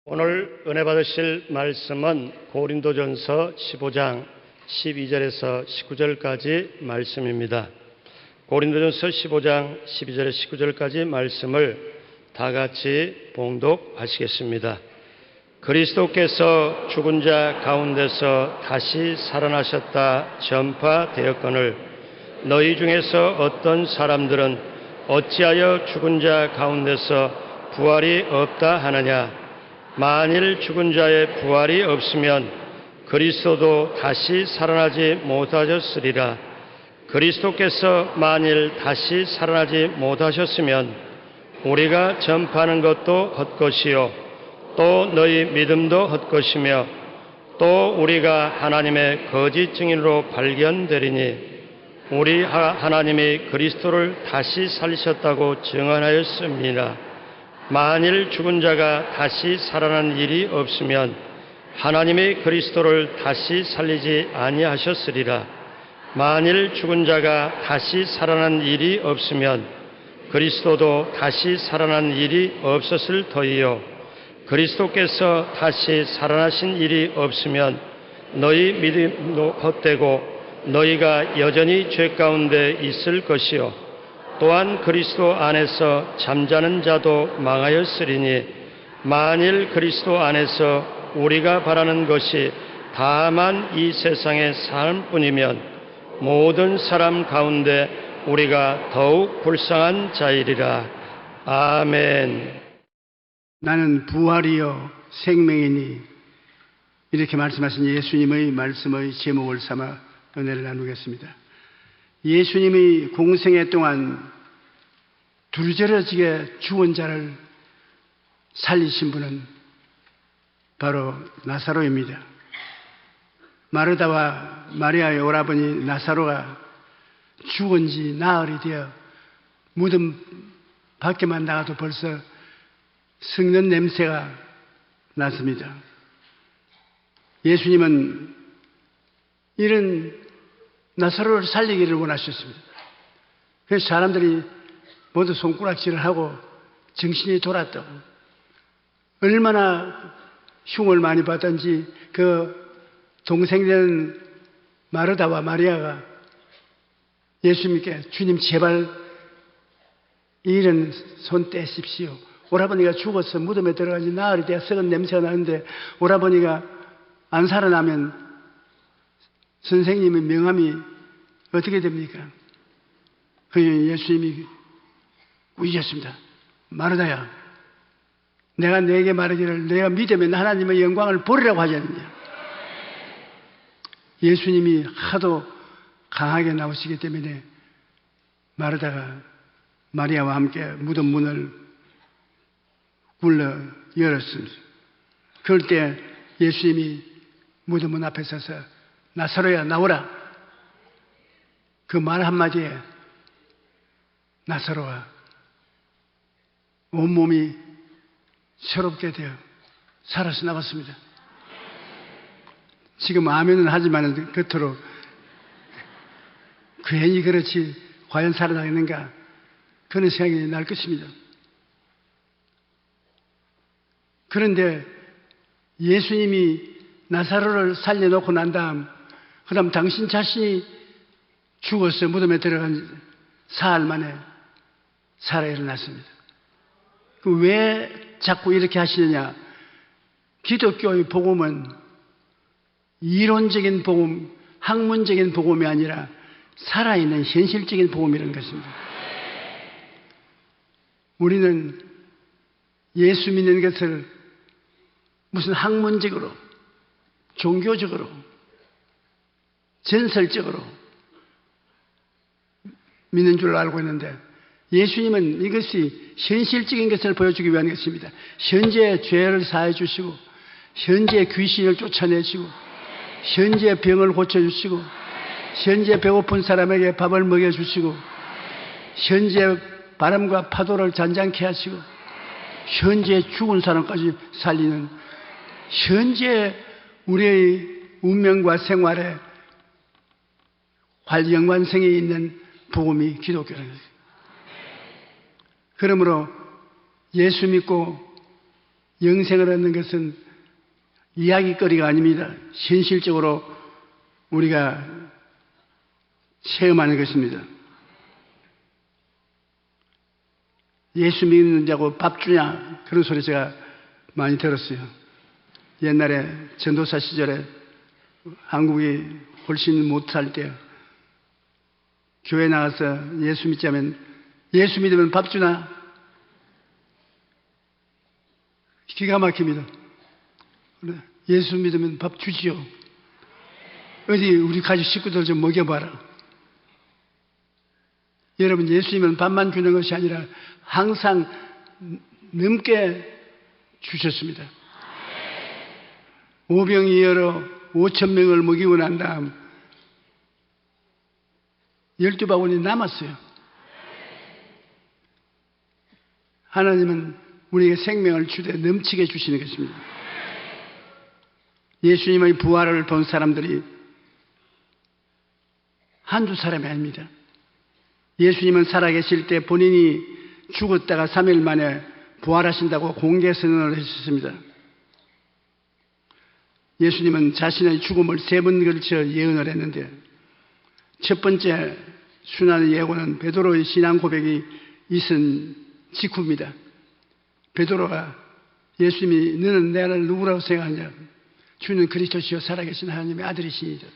오늘 은혜 받으실 말씀은 고린도전서 15장 12절에서 19절까지 말씀입니다. 고린도전서 15장 12절에서 19절까지 말씀을 다 같이 봉독하시겠습니다. 그리스도께서 죽은 자 가운데서 다시 살아나셨다 전파되었거늘 너희 중에서 어떤 사람들은 어찌하여 죽은 자 가운데서 부활이 없다 하느냐. 만일 죽은 자의 부활이 없으면 그리스도도 다시 살아나지 못하셨으리라. 그리스도께서 만일 다시 살아나지 못하셨으면 우리가 전파하는 것도 헛것이요 또 너희 믿음도 헛것이며 또 우리가 하나님의 거짓 증인으로 발견되리니 우리 하나님이 그리스도를 다시 살리셨다고 증언하였습니다. 만일 죽은 자가 다시 살아난 일이 없으면 하나님이 그리스도를 다시 살리지 아니하셨으리라. 만일 죽은 자가 다시 살아난 일이 없으면 그리스도도 다시 살아난 일이 없었을 터이요 그리스도께서 다시 살아나신 일이 없으면 너희 믿음도 헛되고 너희가 여전히 죄 가운데 있을 것이요 또한 그리스도 안에서 잠자는 자도 망하였으리니 만일 그리스도 안에서 우리가 바라는 것이 다만 이 세상의 삶뿐이면 모든 사람 가운데 우리가 더욱 불쌍한 자이리라. 아멘. 나는 부활이요 생명이니 이렇게 말씀하신 예수님의 말씀의 제목을 삼아 은혜를 나누겠습니다. 예수님이 공생애 동안 두루저러지게 죽은 자를 살리신 분은 바로 나사로입니다. 마르다와 마리아의 오라버니 나사로가 죽은 지 나흘이 되어 무덤 밖에만 나가도 벌써 썩는 냄새가 났습니다. 예수님은 이런 나사로를 살리기를 원하셨습니다. 그래서 사람들이 모두 손가락질을 하고 정신이 돌았다고, 얼마나 흉을 많이 받던지 그 동생된 마르다와 마리아가 예수님께 주님 제발 이런 손 떼십시오. 오라버니가 죽어서 무덤에 들어간 지 나흘이 되어 썩은 냄새가 나는데 오라버니가 안 살아나면 선생님의 명함이 어떻게 됩니까? 그러니 예수님이 꾸짖었습니다. 마르다야, 내가 너에게 말하기를 내가 믿으면 하나님의 영광을 보리라고 하지 않느냐. 예수님이 하도 강하게 나오시기 때문에 마르다가 마리아와 함께 무덤 문을 굴러 열었습니다. 그럴 때 예수님이 무덤 문 앞에 서서 나사로야 나오라. 그 말 한마디에 나사로가 온몸이 새롭게 되어 살아서 나왔습니다. 지금 아멘은 하지만 겉으로 괜히 그렇지 과연 살아나겠는가 그런 생각이 날 것입니다. 그런데 예수님이 나사로를 살려놓고 난 다음 그다음 당신 자신이 죽어서 무덤에 들어간 사흘 만에 살아 일어났습니다. 왜 자꾸 이렇게 하시느냐? 기독교의 복음은 이론적인 복음, 학문적인 복음이 아니라 살아있는 현실적인 복음이라는 것입니다. 우리는 예수 믿는 것을 무슨 학문적으로, 종교적으로, 전설적으로 믿는 줄 알고 있는데 예수님은 이것이 현실적인 것을 보여주기 위한 것입니다. 현재 죄를 사해 주시고 현재 귀신을 쫓아내시고 현재 병을 고쳐주시고 현재 배고픈 사람에게 밥을 먹여주시고 현재 바람과 파도를 잔잔케 하시고 현재 죽은 사람까지 살리는, 현재 우리의 운명과 생활에 연관성이 있는 복음이 기독교라는 거예요. 그러므로 예수 믿고 영생을 얻는 것은 이야기거리가 아닙니다. 현실적으로 우리가 체험하는 것입니다. 예수 믿는 자고 밥 주냐, 그런 소리 제가 많이 들었어요. 옛날에 전도사 시절에 한국이 훨씬 못할 때 교회 나가서 예수 믿자면, 예수 믿으면 밥 주나? 기가 막힙니다. 예수 믿으면 밥 주지요. 어디 우리 가족 식구들 좀 먹여봐라. 여러분, 예수님은 밥만 주는 것이 아니라 항상 넘게 주셨습니다. 오병이어로 5,000명을 먹이고 난 다음 12바구니 남았어요. 하나님은 우리에게 생명을 주되 넘치게 주시는 것입니다. 예수님의 부활을 본 사람들이 한두 사람이 아닙니다. 예수님은 살아계실 때 본인이 죽었다가 3일 만에 부활하신다고 공개 선언을 하셨습니다. 예수님은 자신의 죽음을 3번 걸쳐 예언을 했는데, 첫 번째 순환의 예고는 베드로의 신앙 고백이 있은 직후입니다. 베드로가 예수님이 너는 나를 누구라고 생각하냐? 주는 그리스도시요 살아계신 하나님의 아들이시니라.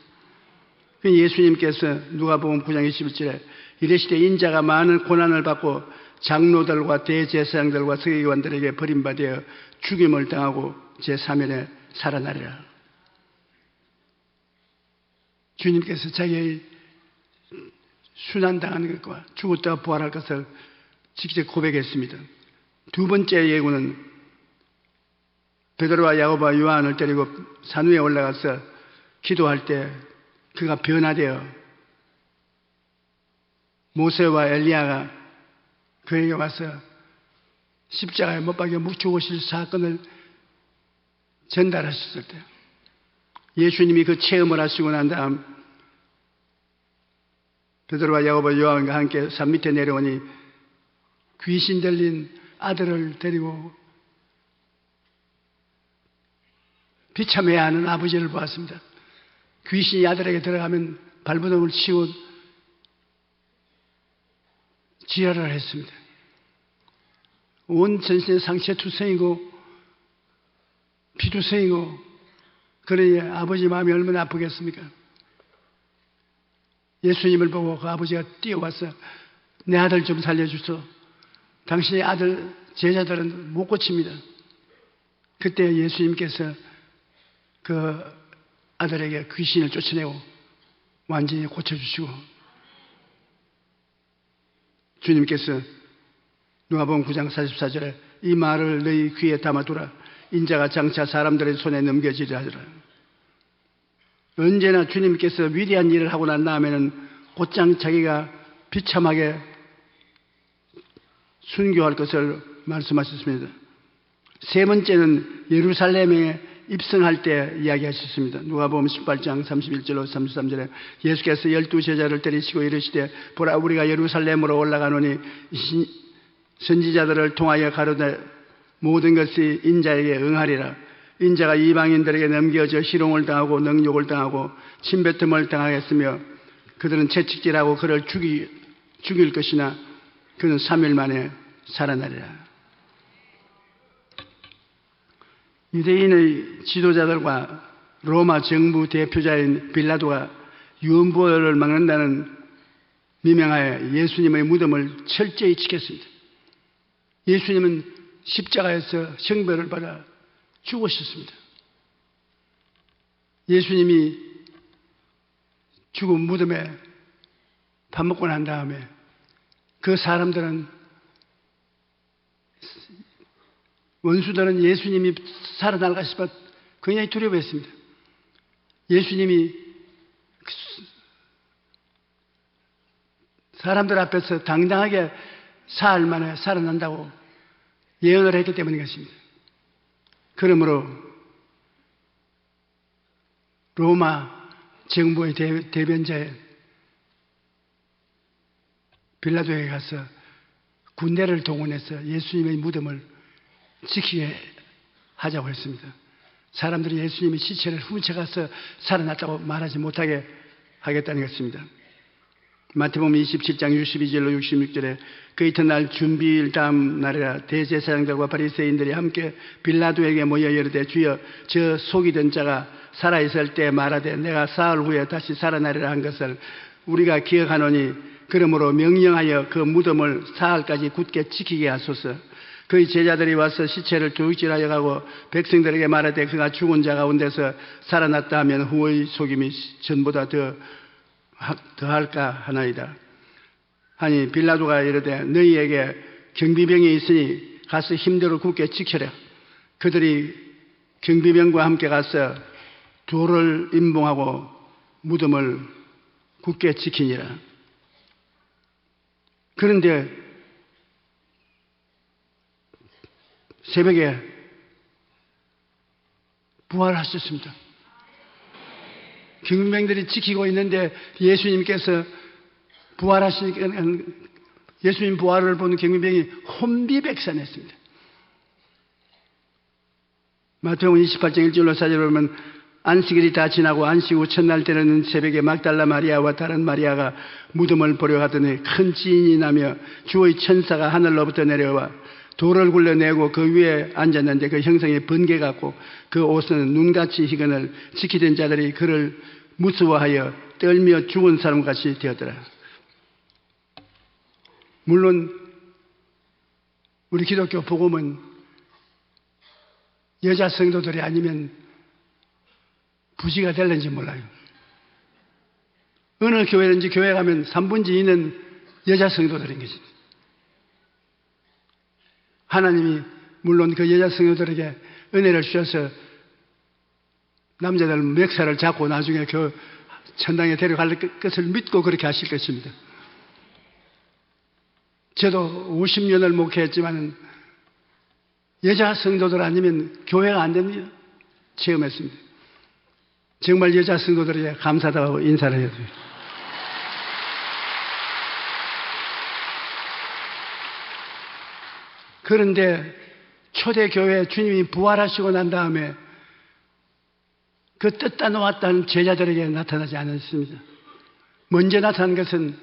예수님께서 누가복음 9장 21절에 이르시되 인자가 많은 고난을 받고 장로들과 대제사장들과 서기관들에게 버림받아 죽임을 당하고 제3일에 살아나리라. 주님께서 자기의 순환당하는 것과 죽었다가 부활할 것을 직접 고백했습니다. 두 번째 예고는 베드로와 야고보와 요한을 데리고 산 위에 올라가서 기도할 때 그가 변화되어 모세와 엘리야가 그에게 와서 십자가에 못 박여 죽으실 사건을 전달하셨을 때, 예수님이 그 체험을 하시고 난 다음 베드로와 야고보 요한과 함께 산 밑에 내려오니 귀신 들린 아들을 데리고 비참해야 하는 아버지를 보았습니다. 귀신이 아들에게 들어가면 발버둥을 치고 지혈을 했습니다. 온 전신에 상처투성이고 피투성이고, 그러니 아버지 마음이 얼마나 아프겠습니까? 예수님을 보고 그 아버지가 뛰어와서 내 아들 좀 살려주소. 당신의 아들 제자들은 못 고칩니다. 그때 예수님께서 그 아들에게 귀신을 쫓아내고 완전히 고쳐주시고, 주님께서 누가복음 9장 44절에 이 말을 너희 귀에 담아두라. 인자가 장차 사람들의 손에 넘겨지리라 하더라. 언제나 주님께서 위대한 일을 하고 난 다음에는 곧장 자기가 비참하게 순교할 것을 말씀하셨습니다. 세 번째는 예루살렘에 입성할 때 이야기하셨습니다. 누가복음 18장 31절로 33절에 예수께서 12제자를 데리시고 이르시되 보라 우리가 예루살렘으로 올라가노니 선지자들을 통하여 가로되 모든 것이 인자에게 응하리라. 인자가 이방인들에게 넘겨져 희롱을 당하고 능욕을 당하고 침뱉음을 당하겠으며 그들은 채찍질하고 그를 죽일 것이나 그는 3일 만에 살아나리라. 유대인의 지도자들과 로마 정부 대표자인 빌라도가 유언부어를 막는다는 미명하에 예수님의 무덤을 철저히 지켰습니다. 예수님은 십자가에서 형벌을 받아 죽으셨습니다. 예수님이 죽은 무덤에 밥 먹고 난 다음에 그 사람들은, 원수들은 예수님이 살아날까 싶어 굉장히 두려워했습니다. 예수님이 사람들 앞에서 당당하게 사흘 만에 살아난다고 예언을 했기 때문인 것입니다. 그러므로 로마 정부의 대변자에 빌라도에게 가서 군대를 동원해서 예수님의 무덤을 지키게 하자고 했습니다. 사람들이 예수님의 시체를 훔쳐가서 살아났다고 말하지 못하게 하겠다는 것입니다. 마태복음 27장 62절로 66절에 그 이튿날 준비일 다음 날이라 대제사장들과 바리새인들이 함께 빌라도에게 모여 이르되 주여 저 속이던 자가 살아있을 때 말하되 내가 사흘 후에 다시 살아나리라 한 것을 우리가 기억하노니 그러므로 명령하여 그 무덤을 사흘까지 굳게 지키게 하소서. 그의 제자들이 와서 시체를 도둑질하여 가고 백성들에게 말하되 그가 죽은 자 가운데서 살아났다 하면 후의 속임이 전보다 더할까 하나이다. 아니 빌라도가 이르되 너희에게 경비병이 있으니 가서 힘대로 굳게 지켜라. 그들이 경비병과 함께 가서 돌을 임봉하고 무덤을 굳게 지키니라. 그런데 새벽에 부활하셨습니다. 경비병들이 지키고 있는데 예수님께서 예수님 부활을 보는 경비병이 혼비백산했습니다. 마태복음 28장 1절로 4절을 보면 안식일이 다 지나고 안식 후 첫날 때는 새벽에 막달라 마리아와 다른 마리아가 무덤을 보려 가더니 큰 지진이 나며 주의 천사가 하늘로부터 내려와 돌을 굴려내고 그 위에 앉았는데 그 형상이 번개 같고 그 옷은 눈같이 희건을 지키던 자들이 그를 무서워하여 떨며 죽은 사람같이 되었더라. 물론 우리 기독교 복음은 여자 성도들이 아니면 부지가 될는지 몰라요. 어느 교회든지 교회 가면 3분의 2는 여자 성도들인 것입니다. 하나님이 물론 그 여자 성도들에게 은혜를 주셔서 남자들 멱살을 잡고 나중에 그 천당에 데려갈 것을 믿고 그렇게 하실 것입니다. 저도 50년을 목회했지만 여자 성도들 아니면 교회가 안 됩니다. 체험했습니다. 정말 여자 성도들에게 감사하다고 인사를 해야 됩니다. 그런데 초대교회 주님이 부활하시고 난 다음에 그 뜯다 놓았다는 제자들에게 나타나지 않았습니다. 먼저 나타난 것은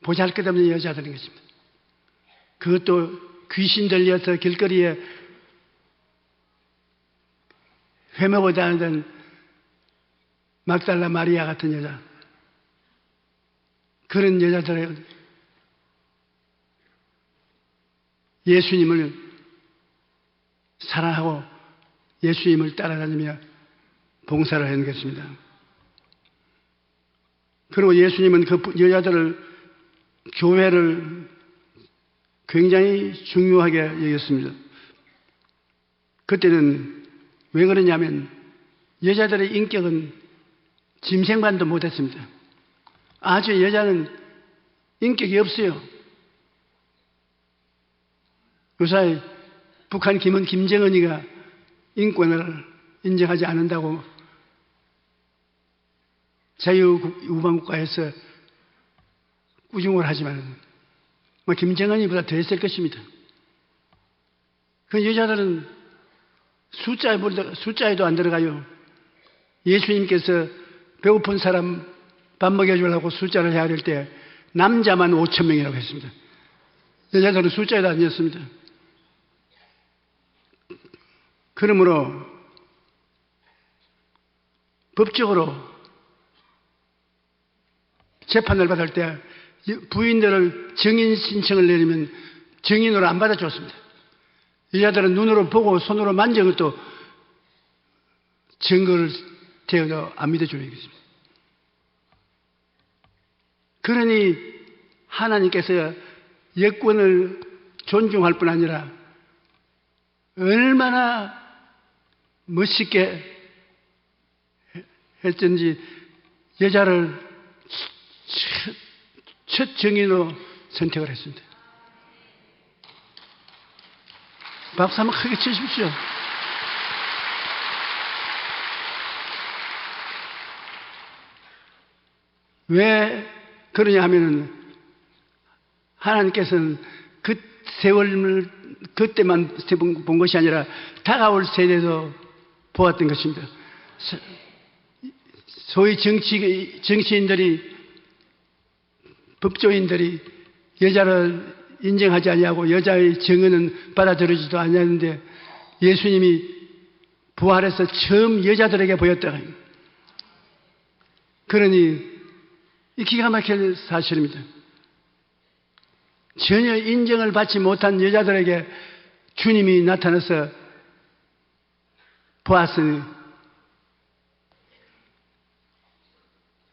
보잘것없는 여자들인 것입니다. 그것도 귀신 들려서 길거리에 회먹어 다니던 막달라 마리아 같은 여자, 그런 여자들의 예수님을 사랑하고 예수님을 따라다니며 봉사를 하는 것입니다. 그리고 예수님은 그 여자들을, 교회를 굉장히 중요하게 여겼습니다. 그때는 왜 그러냐면 여자들의 인격은 짐승반도 못했습니다. 아주 여자는 인격이 없어요. 요새 북한 김정은이가 인권을 인정하지 않는다고 자유우방국가에서 꾸중을 하지만 김정은이보다 더 했을 것입니다. 그 여자들은 숫자에도 안 들어가요. 예수님께서 배고픈 사람 밥 먹여주려고 숫자를 헤아릴 때 남자만 5,000명이라고 했습니다. 여자들은 숫자에도 아니었습니다. 그러므로 법적으로 재판을 받을 때 부인들을 증인 신청을 내리면 증인으로 안 받아줬습니다. 여자들은 눈으로 보고 손으로 만진 것도 증거를 대어도 안 믿어주는 것입니다. 그러니 하나님께서 여권을 존중할 뿐 아니라 얼마나 멋있게 했든지 여자를 첫 증인으로 선택을 했습니다. 박수 한번 크게 치십시오. 왜 그러냐 하면은 하나님께서는 그 세월을 그때만 본 것이 아니라 다가올 세대도 보았던 것입니다. 소위 정치인들이, 법조인들이 여자를 인정하지 아니하고 여자의 정의는 받아들이지도 않았는데 예수님이 부활해서 처음 여자들에게 보였다. 그러니 이 기가 막힌 사실입니다. 전혀 인정을 받지 못한 여자들에게 주님이 나타나서 보았으니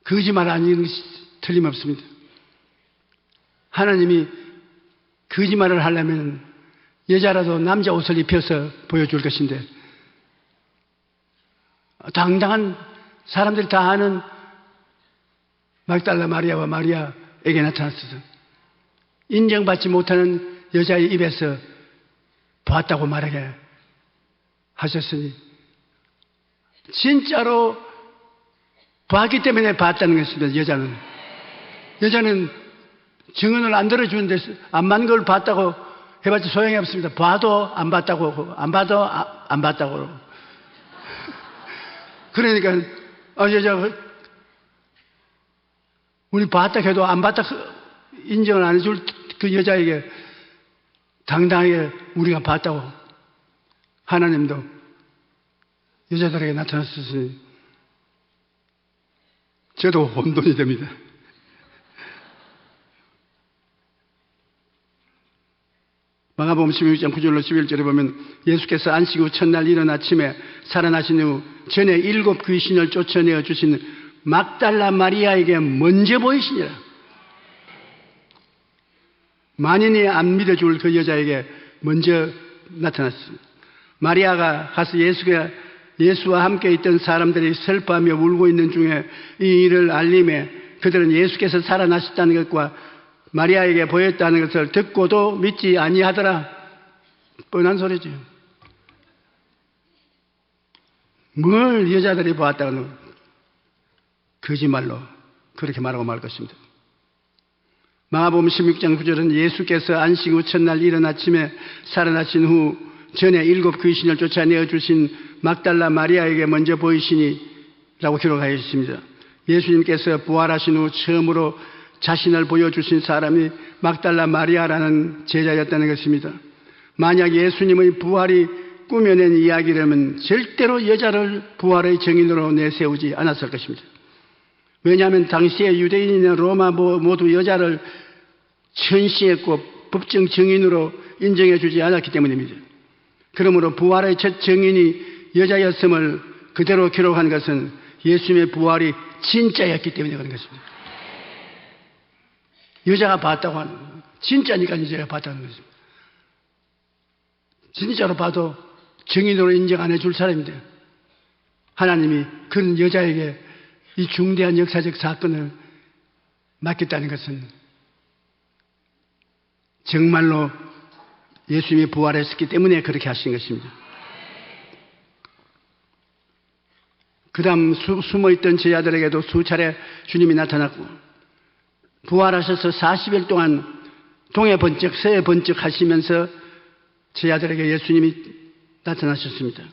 거짓말 아닌 것이 틀림없습니다. 하나님이 거짓말을 하려면 여자라도 남자 옷을 입혀서 보여줄 것인데 당당한 사람들이 다 아는 막달라 마리아와 마리아에게 나타났어요. 인정받지 못하는 여자의 입에서 보았다고 말하게 하셨으니 진짜로 봤기 때문에 봤다는 것입니다. 여자는 증언을 안 들어주는데 안 맞는 걸 봤다고 해봤자 소용이 없습니다. 봐도 안 봤다고 안 봐도 안 봤다고 그러니까 여자가 우리 봤다 해도 안 봤다 인정을 안 해줄 그 여자에게 당당하게 우리가 봤다고 하나님도 여자들에게 나타났으니 저도 혼돈이 됩니다. 마가복음 16장 9절로 11절에 보면 예수께서 안식 후 첫날 이른 아침에 살아나신 후 전에 7 귀신을 쫓아내어 주신 막달라 마리아에게 먼저 보이시니라. 만인이 안 믿어줄 그 여자에게 먼저 나타났습니다. 마리아가 가서 예수와 함께 있던 사람들이 슬퍼하며 울고 있는 중에 이 일을 알림해 그들은 예수께서 살아나셨다는 것과 마리아에게 보였다는 것을 듣고도 믿지 아니하더라. 뻔한 소리죠. 뭘 여자들이 보았다고는 거짓말로 그렇게 말하고 말 것입니다. 마가복음 16장 9절은 예수께서 안식 후 첫날 이른 아침에 살아나신 후 전에 7 귀신을 쫓아내어 주신 막달라 마리아에게 먼저 보이시니 라고 기록하여 있습니다. 예수님께서 부활하신 후 처음으로 자신을 보여주신 사람이 막달라 마리아라는 제자였다는 것입니다. 만약 예수님의 부활이 꾸며낸 이야기라면 절대로 여자를 부활의 증인으로 내세우지 않았을 것입니다. 왜냐하면 당시에 유대인이나 로마 모두 여자를 천시했고 법정 증인으로 인정해 주지 않았기 때문입니다. 그러므로 부활의 첫 증인이 여자였음을 그대로 기록한 것은 예수님의 부활이 진짜였기 때문에 그런 것입니다. 여자가 봤다고 하는 거예요. 진짜니까 여자가 봤다는 것입니다. 진짜로 봐도 증인으로 인정 안 해줄 사람인데 하나님이 그런 여자에게 이 중대한 역사적 사건을 맡겼다는 것은 정말로 예수님이 부활했기 때문에 그렇게 하신 것입니다. 그 다음 숨어있던 제자들에게도 수차례 주님이 나타났고 부활하셔서 40일 동안 동해 번쩍 서해 번쩍 하시면서 제자들에게 예수님이 나타나셨습니다.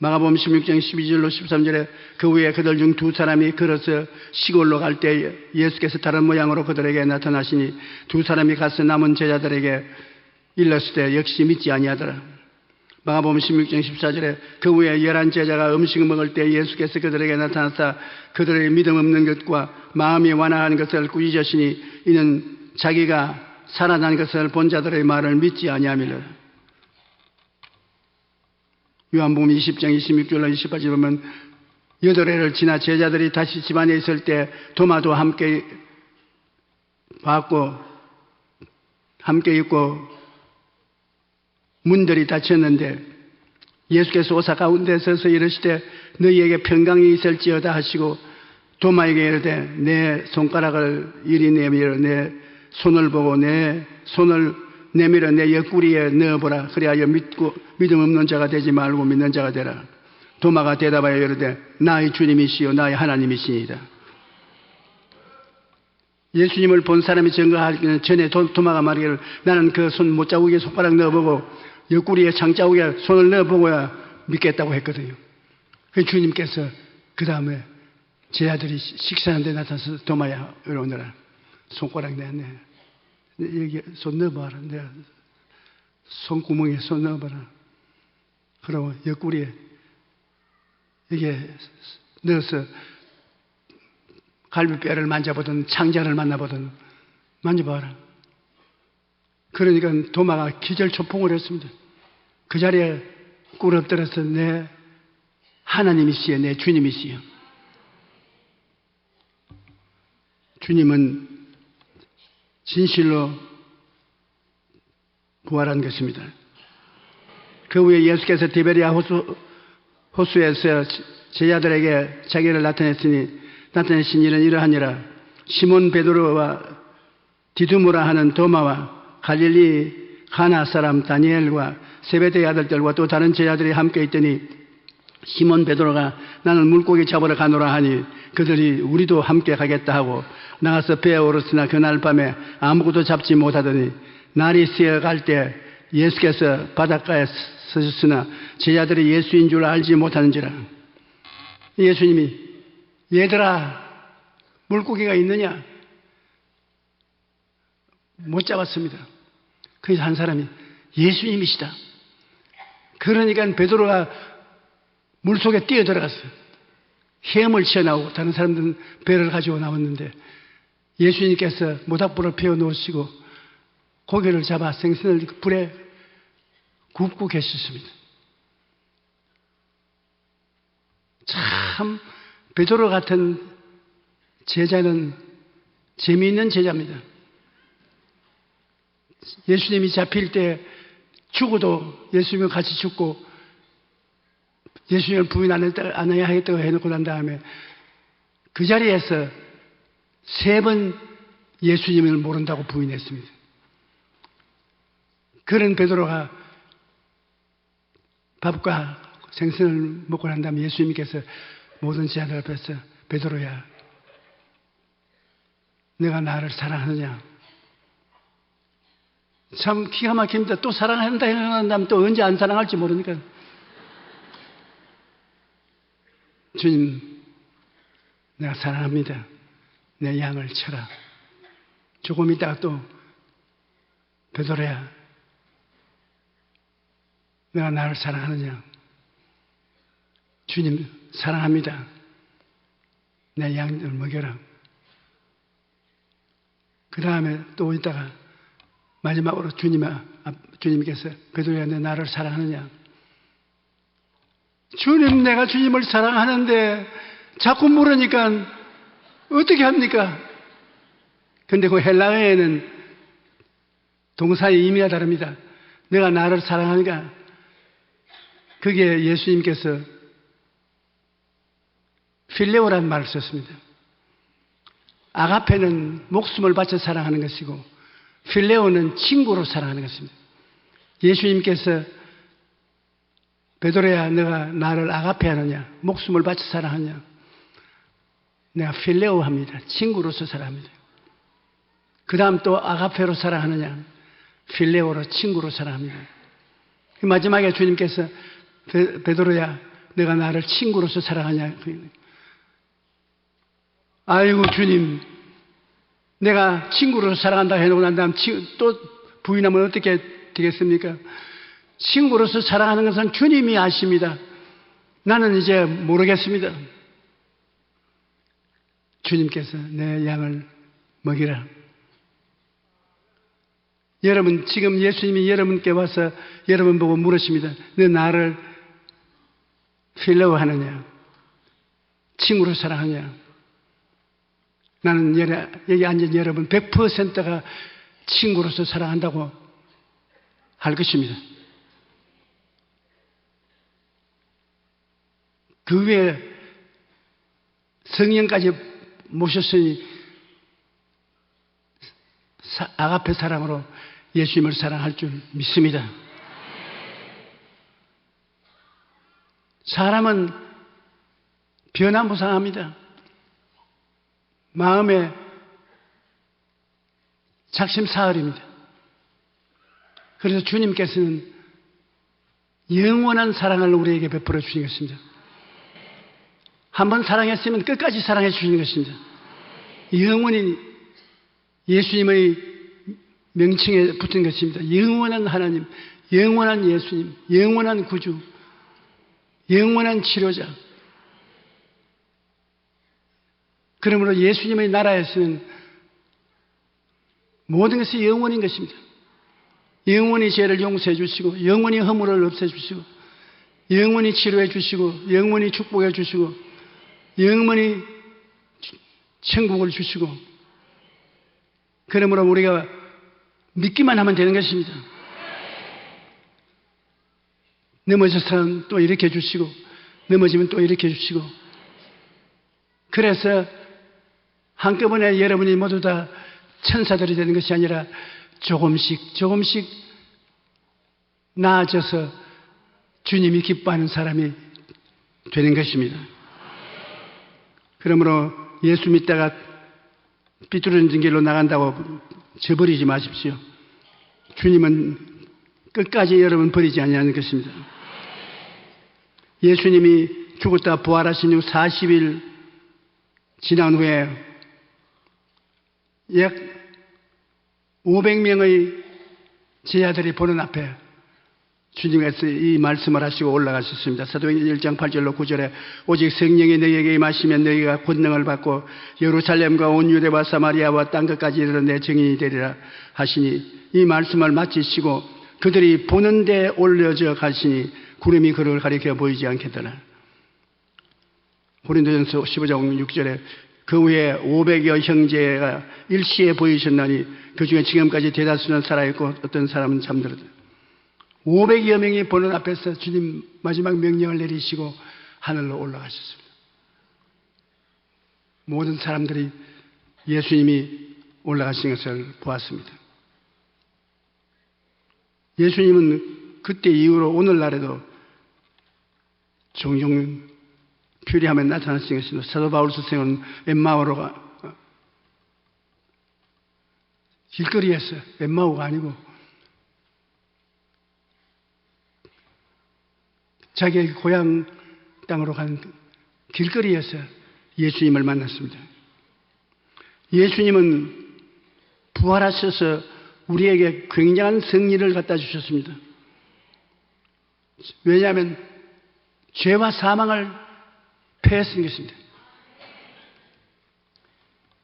마가복음 16장 12절로 13절에 그 후에 그들 중 2 사람이 걸어서 시골로 갈 때 예수께서 다른 모양으로 그들에게 나타나시니 2 사람이 가서 남은 제자들에게 일렀을 때 역시 믿지 아니하더라. 마가복음 16장 14절에 그 후에 11 제자가 음식을 먹을 때 예수께서 그들에게 나타나사 그들의 믿음 없는 것과 마음이 완화한 것을 꾸짖으시니 이는 자기가 살아난 것을 본 자들의 말을 믿지 아니함이라. 요한복음 20장 26절로 28절 보면 8회를 지나 제자들이 다시 집안에 있을 때 도마도 함께 봤고 함께 있고 문들이 닫혔는데 예수께서 오사 가운데 서서 이르시되 너희에게 평강이 있을지어다 하시고 도마에게 이르되 내 손가락을 이리 내밀어 내 손을 보고 내 손을 내밀어 내 옆구리에 넣어보라. 그리하여 믿음 없는 자가 되지 말고 믿는 자가 되라. 도마가 대답하여 이르되 나의 주님이시요 나의 하나님이시니이다. 예수님을 본 사람이 증거하기 전에 도마가 말하기를 나는 그 손 못자국에 손가락 넣어보고 옆구리에 장자국에 손을 넣어보고야 믿겠다고 했거든요. 그 주님께서 그 다음에 제 아들이 식사하는 데 나타나서 도마야 이리 오너라. 손가락 내네. 여기 손 넣어봐라. 내가 손구멍에 손 넣어봐라. 그러고 옆구리에 이게 넣어서 갈비뼈를 만져보든 창자를 만나보든 만져봐라. 그러니까 도마가 기절초풍을 했습니다. 그 자리에 꿇어 엎드려서 내 하나님이시여 내 주님이시여. 주님은 진실로 부활한 것입니다. 그 후에 예수께서 디베리아 호수에서 제자들에게 자기를 나타내신 일은 이러하니라. 시몬 베드로와 디두모라 하는 도마와 갈릴리 가나 사람 다니엘과 세베대의 아들들과 또 다른 제자들이 함께 있더니 시몬 베드로가 나는 물고기 잡으러 가노라 하니 그들이 우리도 함께 가겠다 하고 나가서 배에 오르으나 그날 밤에 아무것도 잡지 못하더니 날이 새어갈 때 예수께서 바닷가에 서셨으나 제자들이 예수인 줄 알지 못하는지라. 예수님이 얘들아 물고기가 있느냐? 못 잡았습니다. 그래서 한 사람이 예수님이시다. 그러니까 베드로가 물속에 뛰어들어갔어요. 헤엄을 치어 나오고 다른 사람들은 배를 가지고 나왔는데 예수님께서 모닥불을 피워 놓으시고 고기를 잡아 생선을 불에 굽고 계셨습니다. 참 베드로 같은 제자는 재미있는 제자입니다. 예수님이 잡힐 때 죽어도 예수님과 같이 죽고 예수님을 부인 안 해야 하겠다고 해놓고 난 다음에 그 자리에서 3번 예수님을 모른다고 부인했습니다. 그런 베드로가 밥과 생선을 먹고 난 다음에 예수님께서 모든 제자들 앞에서 베드로야 내가 나를 사랑하느냐. 참 기가 막힙니다. 또 사랑한다 생각한다면 또 언제 안 사랑할지 모르니까. 주님 내가 사랑합니다. 내 양을 쳐라. 조금 있다가 또 베드로야 내가 나를 사랑하느냐. 주님 사랑합니다. 내 양을 먹여라. 그 다음에 또 있다가 마지막으로 주님께서 베드로야 내 나를 사랑하느냐. 주님 내가 주님을 사랑하는데 자꾸 물으니까 어떻게 합니까? 근데 그 헬라어에는 동사의 의미가 다릅니다. 내가 나를 사랑하니까 그게 예수님께서 필레오라는 말을 썼습니다. 아가페는 목숨을 바쳐 사랑하는 것이고 필레오는 친구로 사랑하는 것입니다. 예수님께서 베드로야 내가 나를 아가페하느냐 목숨을 바쳐 사랑하냐. 내가 필레오 합니다. 친구로서 사랑합니다. 그 다음 또 아가페로 사랑하느냐 필레오로 친구로 사랑합니다. 마지막에 주님께서 베드로야 내가 나를 친구로서 사랑하냐. 아이고 주님 내가 친구로서 사랑한다 해놓고 난 다음 또 부인하면 어떻게 되겠습니까? 친구로서 사랑하는 것은 주님이 아십니다. 나는 이제 모르겠습니다. 주님께서 내 양을 먹이라. 여러분 지금 예수님이 여러분께 와서 여러분 보고 물으십니다. 너 나를 필레오 하느냐 친구로 사랑하냐. 나는 여기 앉은 여러분 100%가 친구로서 사랑한다고 할 것입니다. 그 외에 성령까지 모셨으니 아가페 사랑으로 예수님을 사랑할 줄 믿습니다. 사람은 변화무쌍합니다. 마음에 작심사흘입니다. 그래서 주님께서는 영원한 사랑을 우리에게 베풀어 주신 것입니다. 한번 사랑했으면 끝까지 사랑해 주시는 것입니다. 영원히 예수님의 명칭에 붙은 것입니다. 영원한 하나님, 영원한 예수님, 영원한 구주, 영원한 치료자. 그러므로 예수님의 나라에서는 모든 것이 영원인 것입니다. 영원히 죄를 용서해 주시고, 영원히 허물을 없애 주시고, 영원히 치료해 주시고, 영원히 축복해 주시고, 영원히 천국을 주시고, 그러므로 우리가 믿기만 하면 되는 것입니다. 넘어져서는 또 일으켜 주시고, 넘어지면 또 일으켜 주시고, 그래서 한꺼번에 여러분이 모두 다 천사들이 되는 것이 아니라 조금씩 조금씩 나아져서 주님이 기뻐하는 사람이 되는 것입니다. 그러므로 예수 믿다가 삐뚤어진 길로 나간다고 저버리지 마십시오. 주님은 끝까지 여러분 버리지 아니하는 것입니다. 예수님이 죽었다 부활하신 후 40일 지난 후에 약 500명의 제자들이 보는 앞에 주님께서 이 말씀을 하시고 올라가셨습니다. 사도행전 1장 8절로 9절에 오직 성령이 너희에게 임하시면 너희가 권능을 받고 예루살렘과 온 유대와 사마리아와 땅 끝까지 이르러 내 증인이 되리라 하시니, 이 말씀을 마치시고 그들이 보는 데 올려져 가시니 구름이 그를 가리켜 보이지 않겠더라. 고린도전서 15장 6절에 그 후에 500여 형제가 일시에 보이셨나니 그 중에 지금까지 대다수는 살아있고 어떤 사람은 잠들었다. 500여 명이 보는 앞에서 주님 마지막 명령을 내리시고 하늘로 올라가셨습니다. 모든 사람들이 예수님이 올라가신 것을 보았습니다. 예수님은 그때 이후로 오늘날에도 종종 필요하면 나타나신 것입니다. 사도 바울 스승은 엠마오로가 길거리에서, 엠마오가 아니고 자기의 고향 땅으로 간 길거리에서 예수님을 만났습니다. 예수님은 부활하셔서 우리에게 굉장한 승리를 갖다 주셨습니다. 왜냐하면 죄와 사망을 패했은 것입니다.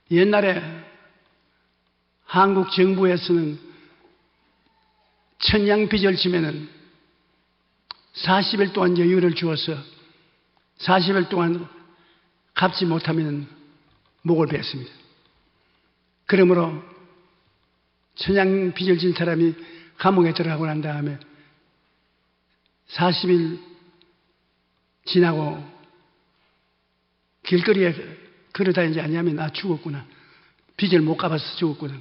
옛날에 한국 정부에서는 천냥빚을 지면은 40일 동안 여유를 주어서 40일 동안 갚지 못하면 목을 베었습니다. 그러므로 천냥빚을 진 사람이 감옥에 들어가고 난 다음에 40일 지나고 길거리에 걸어다니지 않냐면 아 죽었구나. 빚을 못 갚아서 죽었구나.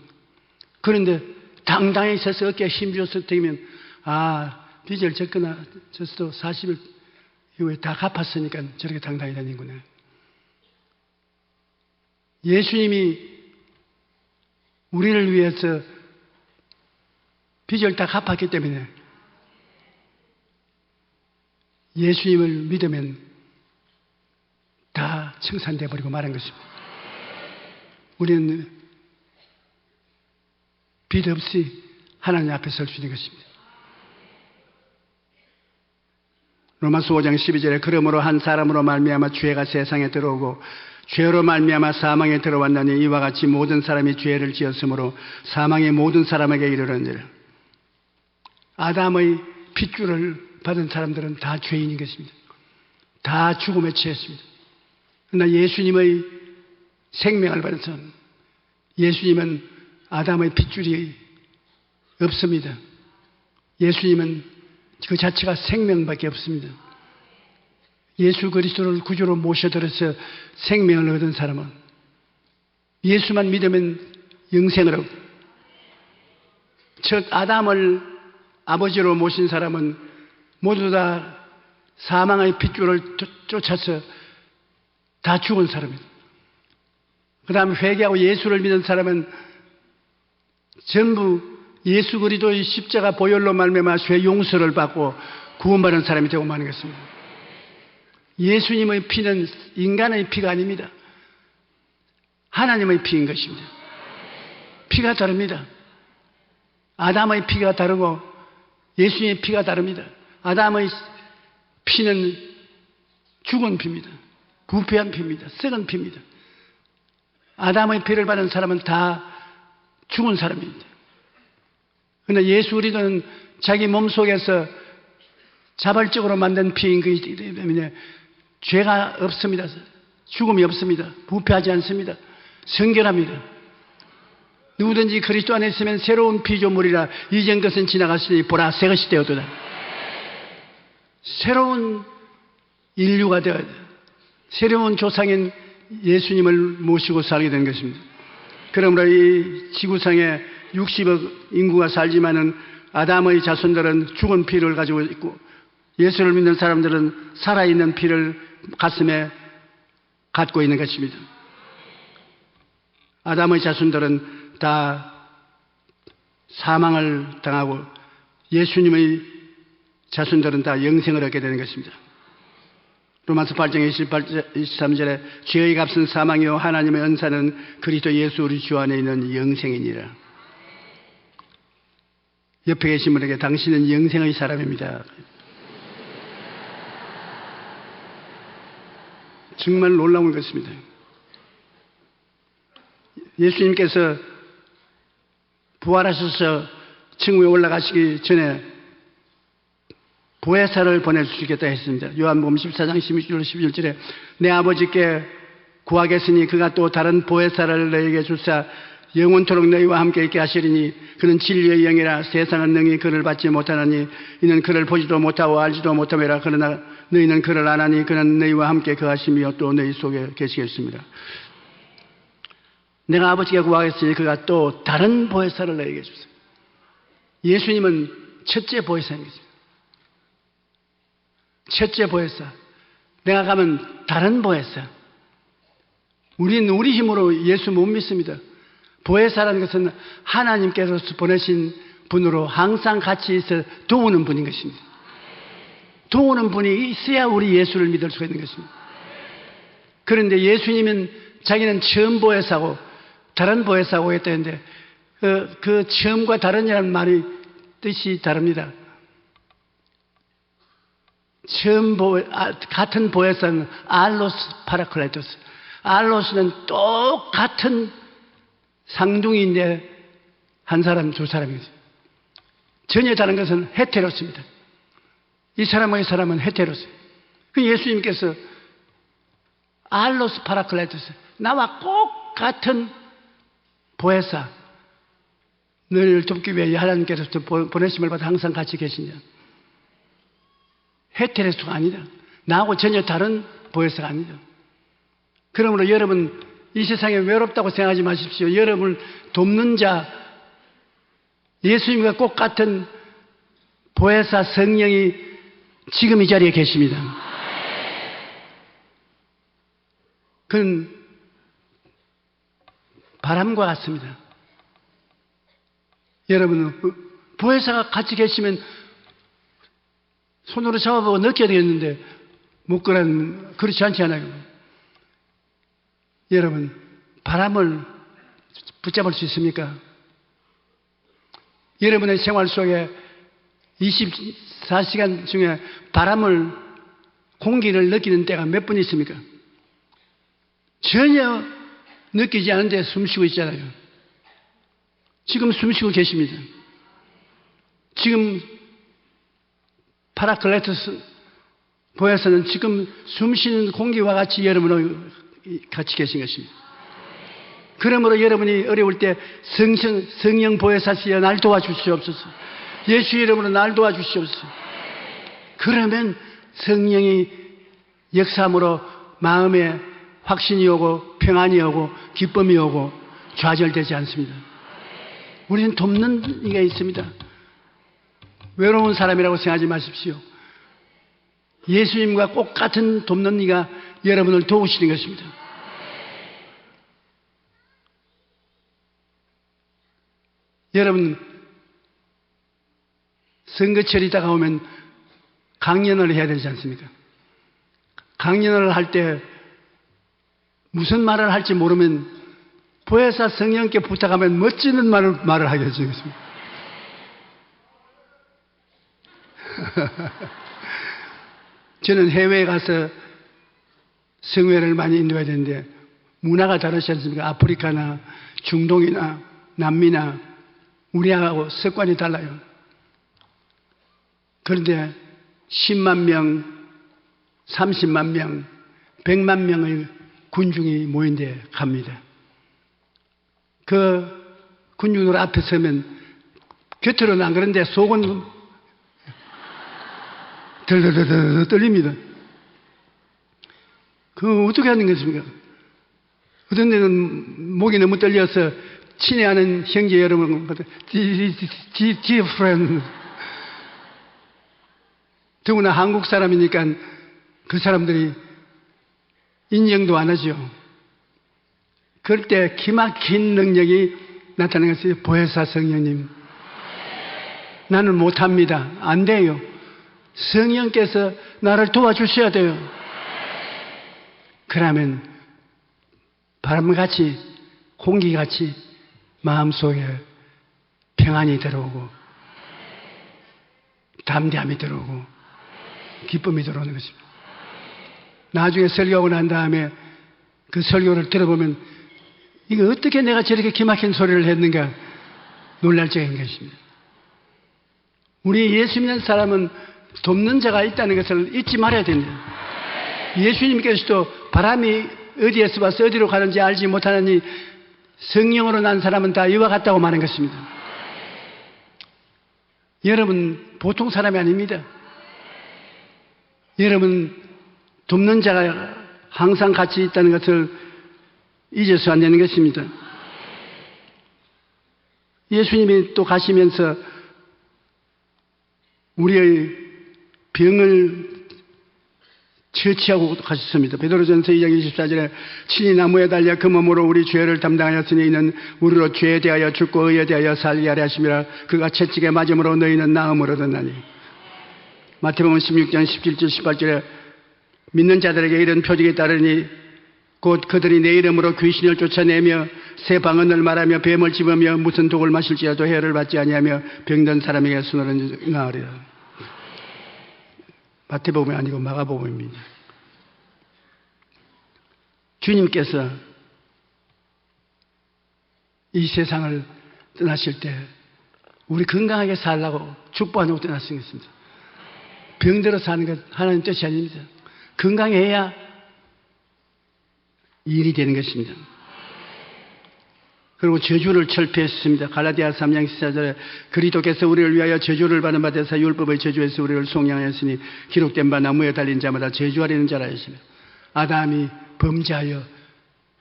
그런데 당당히 서서 어깨에 힘줘서 되면 아 빚을 졌거나 졌어도 40일 이후에 다 갚았으니까 저렇게 당당히 다니는구나. 예수님이 우리를 위해서 빚을 다 갚았기 때문에 예수님을 믿으면 다 청산돼 버리고 말한 것입니다. 우리는 빚 없이 하나님 앞에 설 수 있는 것입니다. 로마서 5장 12절에 그러므로 한 사람으로 말미암아 죄가 세상에 들어오고 죄로 말미암아 사망에 들어왔나니 이와 같이 모든 사람이 죄를 지었으므로 사망이 모든 사람에게 이르렀느니라. 아담의 핏줄을 받은 사람들은 다 죄인인 것입니다. 다 죽음에 처했습니다. 그러나 예수님의 생명을 받은 사람, 예수님은 아담의 핏줄이 없습니다. 예수님은 그 자체가 생명밖에 없습니다. 예수 그리스도를 구주로 모셔들어서 생명을 얻은 사람은 예수만 믿으면 영생을 얻고 첫 아담을 아버지로 모신 사람은 모두 다 사망의 핏줄을 쫓아서 다 죽은 사람입니다. 그 다음에 회개하고 예수를 믿은 사람은 전부 예수 그리스도의 십자가 보혈로 말미암아 죄 용서를 받고 구원받은 사람이 되고 마는 것입니다. 예수님의 피는 인간의 피가 아닙니다. 하나님의 피인 것입니다. 피가 다릅니다. 아담의 피가 다르고 예수님의 피가 다릅니다. 아담의 피는 죽은 피입니다. 부패한 피입니다. 썩은 피입니다. 아담의 피를 받은 사람은 다 죽은 사람입니다. 그런데 예수 그리스도는 자기 몸속에서 자발적으로 만든 피인 것이기 때문에 죄가 없습니다. 죽음이 없습니다. 부패하지 않습니다. 성결합니다. 누구든지 그리스도 안에 있으면 새로운 피조물이라 이전 것은 지나갔으니 보라 새 것이 되었도다. 새로운 인류가 되어야 돼요. 새로운 조상인 예수님을 모시고 살게 된 것입니다. 그러므로 이 지구상에 60억 인구가 살지만은 아담의 자손들은 죽은 피를 가지고 있고 예수를 믿는 사람들은 살아있는 피를 가슴에 갖고 있는 것입니다. 아담의 자손들은 다 사망을 당하고 예수님의 자손들은 다 영생을 얻게 되는 것입니다. 로마서 8장 23절에 죄의 값은 사망이요 하나님의 은사는 그리스도 예수 우리 주 안에 있는 영생이니라. 옆에 계신 분에게 당신은 영생의 사람입니다. 정말 놀라운 것입니다. 예수님께서 부활하셔서 천국에 올라가시기 전에 보혜사를 보내주시겠다 했습니다. 요한복음 14장 16절 11절에 내 아버지께 구하겠으니 그가 또 다른 보혜사를 너희에게 주사 영원토록 너희와 함께 있게 하시리니 그는 진리의 영이라 세상은 능히 그를 받지 못하나니 이는 그를 보지도 못하고 알지도 못함이라 그러나 너희는 그를 아나니 그는 너희와 함께 거하시며 또 너희 속에 계시겠습니다. 내가 아버지께 구하겠으니 그가 또 다른 보혜사를 너희에게 주세요. 예수님은 첫째 보혜사인 것입니다. 첫째 보혜사. 내가 가면 다른 보혜사. 우리는 우리 힘으로 예수 못 믿습니다. 보혜사라는 것은 하나님께서 보내신 분으로 항상 같이 있어 도우는 분인 것입니다. 도우는 분이 있어야 우리 예수를 믿을 수가 있는 것입니다. 그런데 예수님은 자기는 처음 보혜사고 다른 보혜사고 했다는데 그 처음과 다른이라는 말이 뜻이 다릅니다. 같은 보혜사는 알로스 파라클레토스. 알로스는 똑같은 상둥이인데 한 사람, 두 사람이죠. 전혀 다른 것은 헤테로스입니다. 이 사람과 이 사람은 헤테로스. 그 예수님께서 알로스 파라클레토스, 나와 꼭 같은 보혜사, 너희를 돕기 위해 하나님께서 보내심을 받아 항상 같이 계시냐. 헤테로스가 아니다. 나하고 전혀 다른 보혜사가 아니다. 그러므로 여러분 이 세상에 외롭다고 생각하지 마십시오. 여러분을 돕는 자, 예수님과 꼭 같은 보혜사 성령이 지금 이 자리에 계십니다. 그건 바람과 같습니다. 여러분은 보혜사가 같이 계시면 손으로 잡아보고 느껴야 되겠는데 묶으라는 그렇지 않지 않아요. 여러분 바람을 붙잡을 수 있습니까? 여러분의 생활 속에 24시간 중에 바람을 공기를 느끼는 때가 몇 분 있습니까? 전혀 느끼지 않은데 숨쉬고 있잖아요. 지금 숨쉬고 계십니다. 지금 파라클레토스 보혜사는 지금 숨쉬는 공기와 같이 여러분과 같이 계신 것입니다. 그러므로 여러분이 어려울 때 성령 보혜사시여 날 도와주시옵소서. 예수 이름으로 날 도와주시옵소서. 그러면 성령이 역사함으로 마음에 확신이 오고 평안이 오고 기쁨이 오고 좌절되지 않습니다. 우리는 돕는 이가 있습니다. 외로운 사람이라고 생각하지 마십시오. 예수님과 꼭 같은 돕는 이가 여러분을 도우시는 것입니다. 여러분, 선거철이 다가오면 강연을 해야 되지 않습니까? 강연을 할 때 무슨 말을 할지 모르면 보혜사 성령께 부탁하면 멋지는 말을 하게 해주겠습니다. 저는 해외에 가서 성회를 많이 인도해야 되는데 문화가 다르지 않습니까? 아프리카나 중동이나 남미나 우리하고 습관이 달라요. 그런데 10만 명, 30만 명, 100만 명의 군중이 모인데 갑니다. 그 군중들 앞에 서면 겉으로는 안 그런데 속은 덜덜덜 떨립니다. 그 어떻게 하는 것입니까? 어떤 데는 목이 너무 떨려서 친애하는 형제 여러분, 디프렌드. 더구나 한국 사람이니까 그 사람들이 인정도 안 하죠. 그럴 때 기막힌 능력이 나타나는 것이 보혜사 성령님. 나는 못합니다. 안 돼요. 성령께서 나를 도와주셔야 돼요. 그러면 바람같이 공기같이 마음속에 평안이 들어오고 담대함이 들어오고 기쁨이 들어오는 것입니다. 나중에 설교하고 난 다음에 그 설교를 들어보면 이거 어떻게 내가 저렇게 기막힌 소리를 했는가 놀랄 적인 것입니다. 우리 예수 믿는 사람은 돕는 자가 있다는 것을 잊지 말아야 됩니다. 예수님께서도 바람이 어디에서 와서 어디로 가는지 알지 못하느니 성령으로 난 사람은 다 이와 같다고 말한 것입니다. 여러분 보통 사람이 아닙니다. 여러분 돕는 자가 항상 같이 있다는 것을 잊어서 안 되는 것입니다. 예수님이 또 가시면서 우리의 병을 처치하고 가셨습니다. 베드로전서 2장 24절에 친히 나무에 달려 그 몸으로 우리 죄를 담당하였으니 이는 우리로 죄에 대하여 죽고 의에 대하여 살게 하려 하심이라. 그가 채찍에 맞음으로 너희는 나음을 얻었나니. 마태복음 16장 17절 18절에 믿는 자들에게 이런 표적이 따르니 곧 그들이 내 이름으로 귀신을 쫓아내며 새 방언을 말하며 뱀을 집으며 무슨 독을 마실지라도 해를 받지 아니하며 병든 사람에게 손을 나으리라. 마태복음이 아니고 마가복음입니다. 주님께서 이 세상을 떠나실 때 우리 건강하게 살라고 축복하려고 떠나신 것입니다. 병들어 사는 것 하나님 뜻이 아닙니다. 건강해야 일이 되는 것입니다. 그리고 저주를 철폐했습니다. 갈라디아 3장 14절에 그리스도께서 우리를 위하여 저주를 받은 바 되사 율법의 저주에서 우리를 속량하였으니 기록된 바 나무에 달린 자마다 저주하려는 자라 하시며 아담이 범죄하여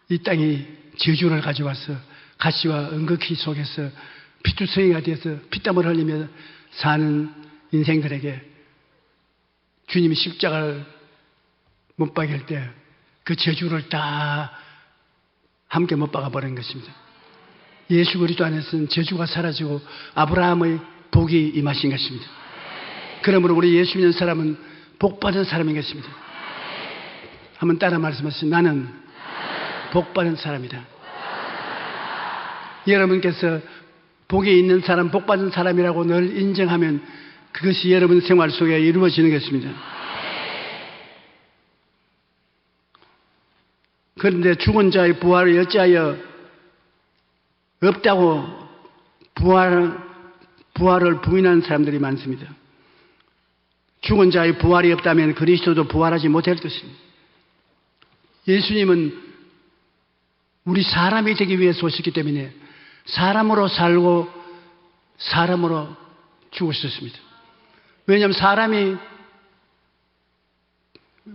이 땅에 저주를 가져와서 가시와 은극히 속에서 피투성이가 되어서 피땀을 흘리며 사는 인생들에게 주님이 십자가를 못 박일 때 그 저주를 다 함께 못 박아버린 것입니다. 예수 그리스도 안에서는 저주가 사라지고 아브라함의 복이 임하신 것입니다. 그러므로 우리 예수 믿는 사람은 복받은 사람인 것입니다. 한번 따라 말씀하세요. 나는 복받은 사람이다. 여러분께서 복이 있는 사람, 복받은 사람이라고 늘 인정하면 그것이 여러분 생활 속에 이루어지는 것입니다. 그런데 죽은 자의 부활을 어찌하여 없다고 부활을 부인하는 사람들이 많습니다. 죽은 자의 부활이 없다면 그리스도도 부활하지 못할 것입니다. 예수님은 우리 사람이 되기 위해서 오셨기 때문에 사람으로 살고 사람으로 죽으셨습니다. 왜냐하면 사람이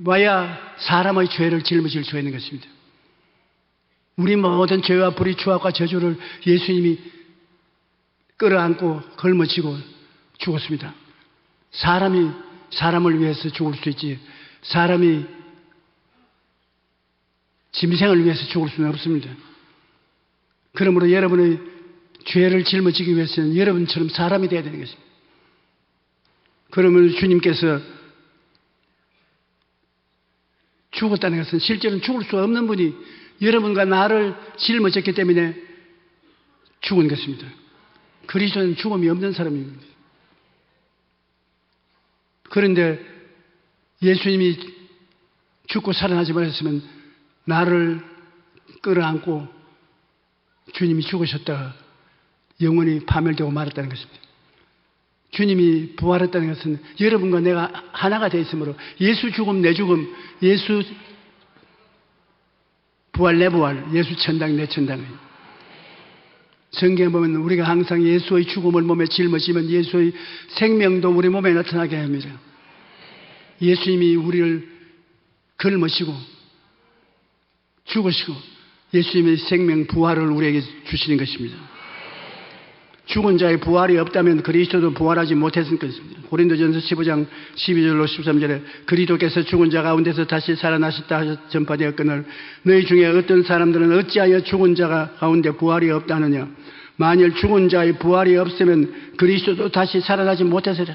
와야 사람의 죄를 짊어질 수 있는 것입니다. 우리 모든 죄와 불의, 추악과 저주를 예수님이 끌어안고 걸머쥐고 죽었습니다. 사람이 사람을 위해서 죽을 수 있지 사람이 짐승을 위해서 죽을 수는 없습니다. 그러므로 여러분의 죄를 짊어지기 위해서는 여러분처럼 사람이 되어야 되는 것입니다. 그러면 주님께서 죽었다는 것은 실제로는 죽을 수 없는 분이 여러분과 나를 짊어졌기 때문에 죽은 것입니다. 그리스도는 죽음이 없는 사람입니다. 그런데 예수님이 죽고 살아나지 말았으면 나를 끌어안고 주님이 죽으셨다가 영원히 파멸되고 말았다는 것입니다. 주님이 부활했다는 것은 여러분과 내가 하나가 되어 있으므로 예수 죽음 내 죽음, 예수 부활 내 부활, 예수 천당 내 천당입니다. 성경에 보면 우리가 항상 예수의 죽음을 몸에 짊어지면 예수의 생명도 우리 몸에 나타나게 합니다. 예수님이 우리를 걸으시고 죽으시고 예수님의 생명 부활을 우리에게 주시는 것입니다. 죽은 자의 부활이 없다면 그리스도도 부활하지 못했을 것입니다. 고린도전서 15장 12절로 13절에 그리스도께서 죽은 자 가운데서 다시 살아나셨다 전파되었거늘 너희 중에 어떤 사람들은 어찌하여 죽은 자 가운데 부활이 없다느냐. 만일 죽은 자의 부활이 없으면 그리스도도 다시 살아나지 못했으리라.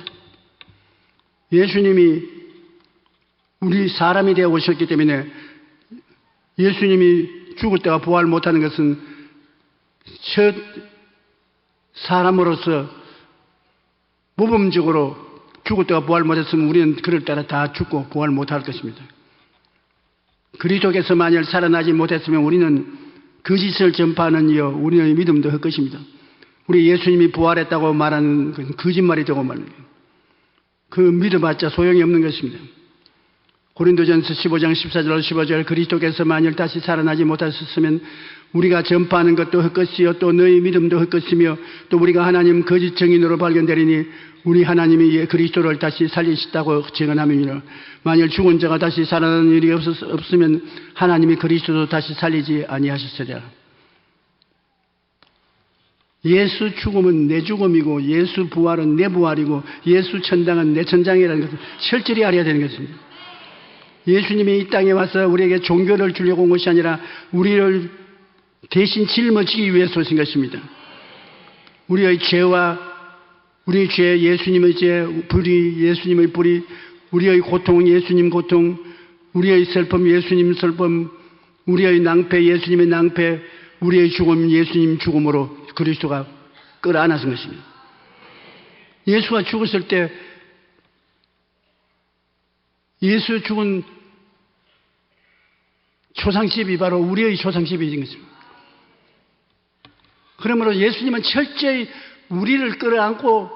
예수님이 우리 사람이 되어 오셨기 때문에 예수님이 죽었다가 부활 못하는 것은 첫 사람으로서 모범적으로 죽었다가 부활 못했으면 우리는 그를 따라 다 죽고 부활 못할 것입니다. 그리스도께서 만일 살아나지 못했으면 우리는 거짓을 전파하는 이여 우리의 믿음도 헛것입니다. 우리 예수님이 부활했다고 말하는 건 거짓말이 되고 말입니다. 그 믿어봤자 소용이 없는 것입니다. 고린도전서 15장 14절 15절 그리스도께서 만일 다시 살아나지 못하셨으면 우리가 전파하는 것도 헛것이요 또 너희 믿음도 헛것이며 또 우리가 하나님 거짓 증인으로 발견되리니 우리 하나님이 그리스도를 다시 살리셨다고 증언함이니라. 만일 죽은 자가 다시 살아나는 일이 없으면 하나님이 그리스도도 다시 살리지 아니하셨으리라. 예수 죽음은 내 죽음이고 예수 부활은 내 부활이고 예수 천당은 내 천당이라는 것을 철저히 알아야 되는 것입니다. 예수님이 이 땅에 와서 우리에게 종교를 주려고 온 것이 아니라 우리를 대신 짊어지기 위해서 오신 것입니다. 우리의 죄와 우리의 죄, 예수님의 죄, 불의, 예수님의 불의, 우리의 고통, 예수님 고통, 우리의 슬픔, 예수님 슬픔, 우리의 낭패, 예수님의 낭패, 우리의 죽음, 예수님 죽음으로 그리스도가 끌어안아진 것입니다. 예수가 죽었을 때 예수 죽은 초상집이 바로 우리의 초상집이 된 것입니다. 그러므로 예수님은 철저히 우리를 끌어안고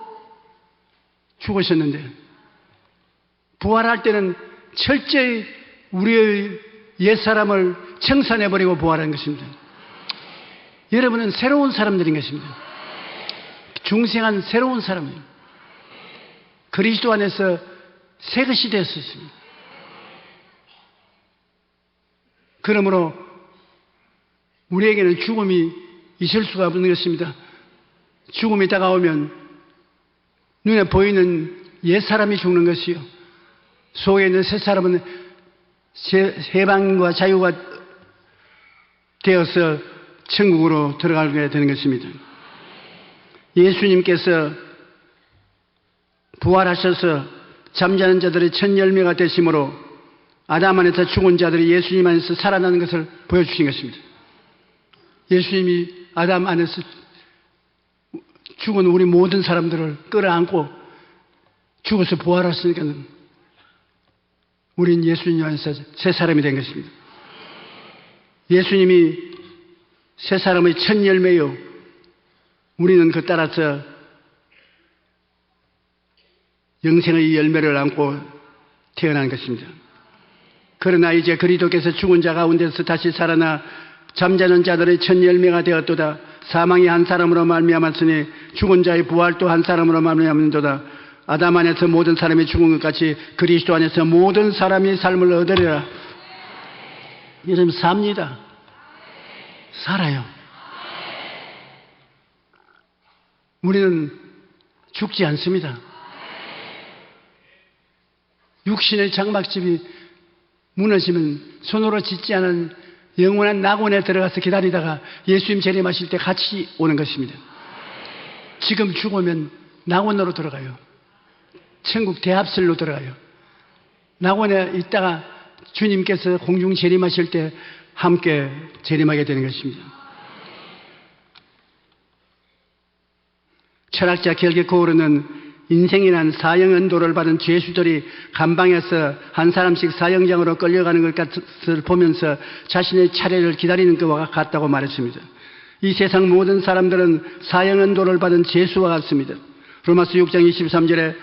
죽으셨는데 부활할 때는 철저히 우리의 옛사람을 청산해버리고 부활한 것입니다. 여러분은 새로운 사람들인 것입니다. 중생한 새로운 사람입니다. 그리스도 안에서 새 것이 되었습니다. 그러므로 우리에게는 죽음이 있을 수가 없는 것입니다. 죽음이 다가오면 눈에 보이는 옛사람이 죽는 것이요 속에 있는 새사람은 해방과 자유가 되어서 천국으로 들어가게 되는 것입니다. 예수님께서 부활하셔서 잠자는 자들의 첫 열매가 되심으로 아담 안에서 죽은 자들이 예수님 안에서 살아나는 것을 보여주신 것입니다. 예수님이 아담 안에서 죽은 우리 모든 사람들을 끌어안고 죽어서 부활하시니까 우린 예수님 안에서 새 사람이 된 것입니다. 예수님이 새 사람의 첫 열매요. 우리는 그 따라서 영생의 열매를 안고 태어난 것입니다. 그러나 이제 그리스도께서 죽은 자 가운데서 다시 살아나 잠자는 자들의 첫 열매가 되었도다. 사망이 한 사람으로 말미암았으니 죽은 자의 부활도 한 사람으로 말미암는도다. 아담 안에서 모든 사람이 죽은 것 같이 그리스도 안에서 모든 사람이 삶을 얻으리라. 여러분 삽니다. 살아요. 우리는 죽지 않습니다. 육신의 장막집이 무너지면 손으로 짓지 않은 영원한 낙원에 들어가서 기다리다가 예수님 재림하실 때 같이 오는 것입니다. 지금 죽으면 낙원으로 들어가요. 천국 대합실로 들어가요. 낙원에 있다가 주님께서 공중 재림하실 때 함께 재림하게 되는 것입니다. 철학자 결계 코르는 인생이란 사형언도를 받은 죄수들이 감방에서 한 사람씩 사형장으로 끌려가는 것을 보면서 자신의 차례를 기다리는 것과 같다고 말했습니다. 이 세상 모든 사람들은 사형언도를 받은 죄수와 같습니다. 로마서 6장 23절에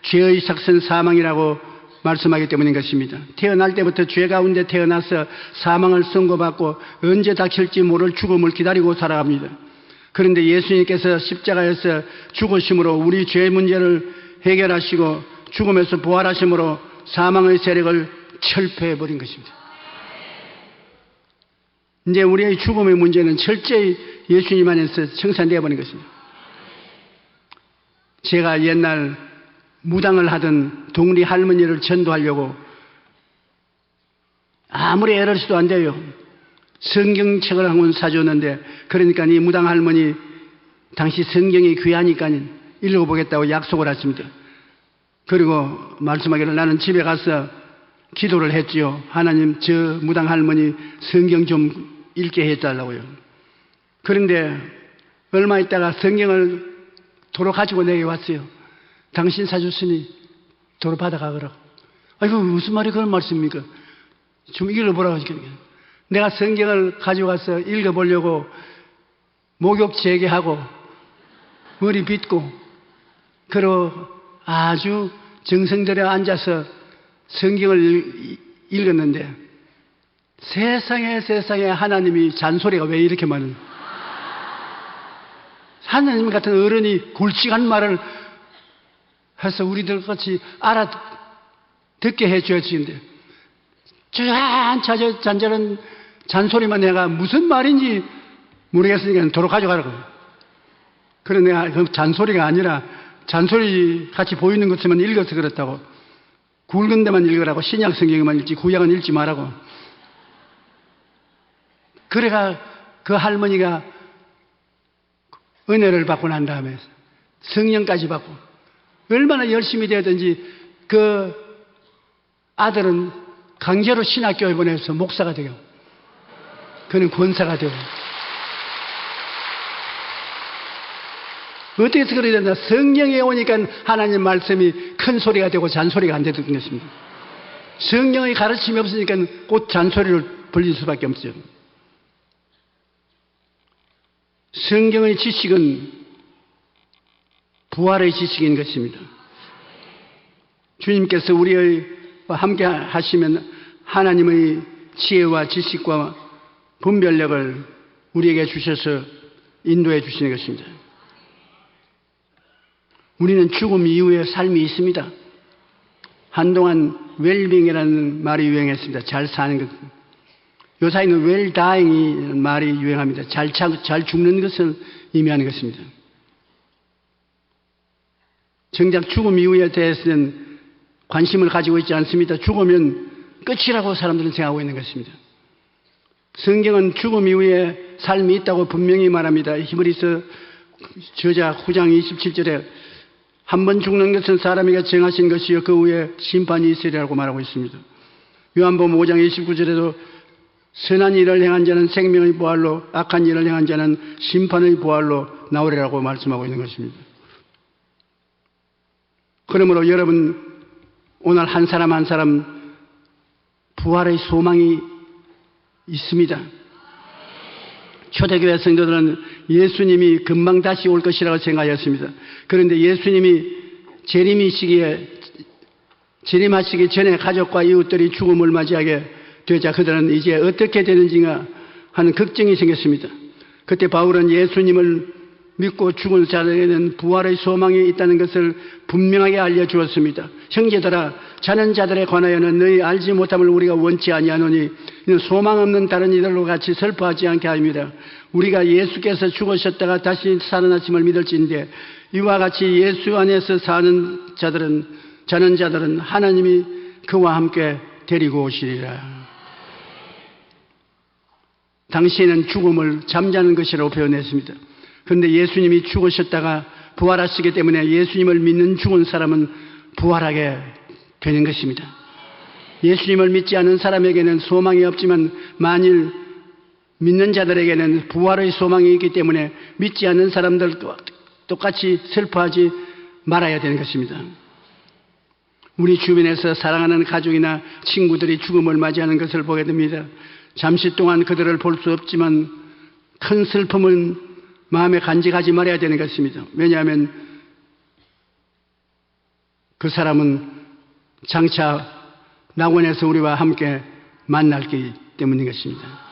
죄의 삭은 사망이라고 말씀하기 때문인 것입니다. 태어날 때부터 죄 가운데 태어나서 사망을 선고받고 언제 닥칠지 모를 죽음을 기다리고 살아갑니다. 그런데 예수님께서 십자가에서 죽으심으로 우리 죄 문제를 해결하시고 죽음에서 부활하심으로 사망의 세력을 철폐해버린 것입니다. 이제 우리의 죽음의 문제는 철저히 예수님 안에서 청산되어 버린 것입니다. 제가 옛날 무당을 하던 동리 할머니를 전도하려고 아무리 애를 써도 안 돼요. 성경책을 한 권 사줬는데, 그러니까 이 무당 할머니 당시 성경이 귀하니까 읽어보겠다고 약속을 했습니다. 그리고 말씀하기를 나는 집에 가서 기도를 했지요. 하나님, 저 무당 할머니 성경 좀 읽게 해달라고요. 그런데 얼마 있다가 성경을 도로 가지고 내게 왔어요. 당신 사줬으니 도로 받아가거라고. 아이고, 무슨 말이 그런 말씀입니까? 좀 읽어보라고 하니까. 내가 성경을 가지고 가서 읽어보려고 목욕 재개하고 머리 빗고 그리고 아주 정성들여 앉아서 성경을 읽었는데 세상에 하나님이 잔소리가 왜 이렇게 많은, 하나님 같은 어른이 굵직한 말을 해서 우리들 같이 알아듣게 해줘야지는데 잔잔한 잔소리만 내가 무슨 말인지 모르겠으니까 도로 가져가라고. 그래 내가 그 잔소리가 아니라 잔소리 같이 보이는 것만 읽어서 그렇다고, 굵은 데만 읽으라고, 신약 성경만 읽지 구약은 읽지 말라고. 그래가 그 할머니가 은혜를 받고 난 다음에 성령까지 받고 얼마나 열심히 되었든지 그 아들은 강제로 신학교에 보내서 목사가 되고 그는 권사가 되고. 어떻게 해서 그래야 되나? 성령에 오니까 하나님 말씀이 큰 소리가 되고 잔소리가 안 되는 것입니다. 성령의 가르침이 없으니까 곧 잔소리를 벌릴 수밖에 없죠. 성경의 지식은 부활의 지식인 것입니다. 주님께서 우리와 함께 하시면 하나님의 지혜와 지식과 분별력을 우리에게 주셔서 인도해 주시는 것입니다. 우리는 죽음 이후의 삶이 있습니다. 한동안 웰빙이라는 말이 유행했습니다. 잘 사는 것. 요사이는 웰다잉이라는 말이 유행합니다. 잘 죽는 것을 의미하는 것입니다. 정작 죽음 이후에 대해서는 관심을 가지고 있지 않습니다. 죽으면 끝이라고 사람들은 생각하고 있는 것입니다. 성경은 죽음 이후에 삶이 있다고 분명히 말합니다. 히브리서 저자 9장 27절에 한 번 죽는 것은 사람에게 정하신 것이요 그 후에 심판이 있으리라고 말하고 있습니다. 요한복음 5장 29절에도 선한 일을 행한 자는 생명의 부활로, 악한 일을 행한 자는 심판의 부활로 나오리라고 말씀하고 있는 것입니다. 그러므로 여러분, 오늘 한 사람 한 사람 부활의 소망이 있습니다. 초대교회 성도들은 예수님이 금방 다시 올 것이라고 생각하였습니다. 그런데 예수님이 재림하시기 전에 가족과 이웃들이 죽음을 맞이하게 되자 그들은 이제 어떻게 되는지가 하는 걱정이 생겼습니다. 그때 바울은 예수님을 믿고 죽은 자들에게는 부활의 소망이 있다는 것을 분명하게 알려주었습니다. 형제들아, 자는 자들에 관하여는 너희 알지 못함을 우리가 원치 아니하노니 이는 소망 없는 다른 이들로 같이 슬퍼하지 않게 합니다. 우리가 예수께서 죽으셨다가 다시 살아나심을 믿을지인데 이와 같이 예수 안에서 자는 자들은 하나님이 그와 함께 데리고 오시리라. 당시에는 죽음을 잠자는 것이라고 표현했습니다. 그런데 예수님이 죽으셨다가 부활하시기 때문에 예수님을 믿는 죽은 사람은 부활하게 되는 것입니다. 예수님을 믿지 않은 사람에게는 소망이 없지만 만일 믿는 자들에게는 부활의 소망이 있기 때문에 믿지 않는 사람들과 똑같이 슬퍼하지 말아야 되는 것입니다. 우리 주변에서 사랑하는 가족이나 친구들이 죽음을 맞이하는 것을 보게 됩니다. 잠시 동안 그들을 볼 수 없지만 큰 슬픔은 마음에 간직하지 말아야 되는 것입니다. 왜냐하면 그 사람은 장차 낙원에서 우리와 함께 만났기 때문인 것입니다.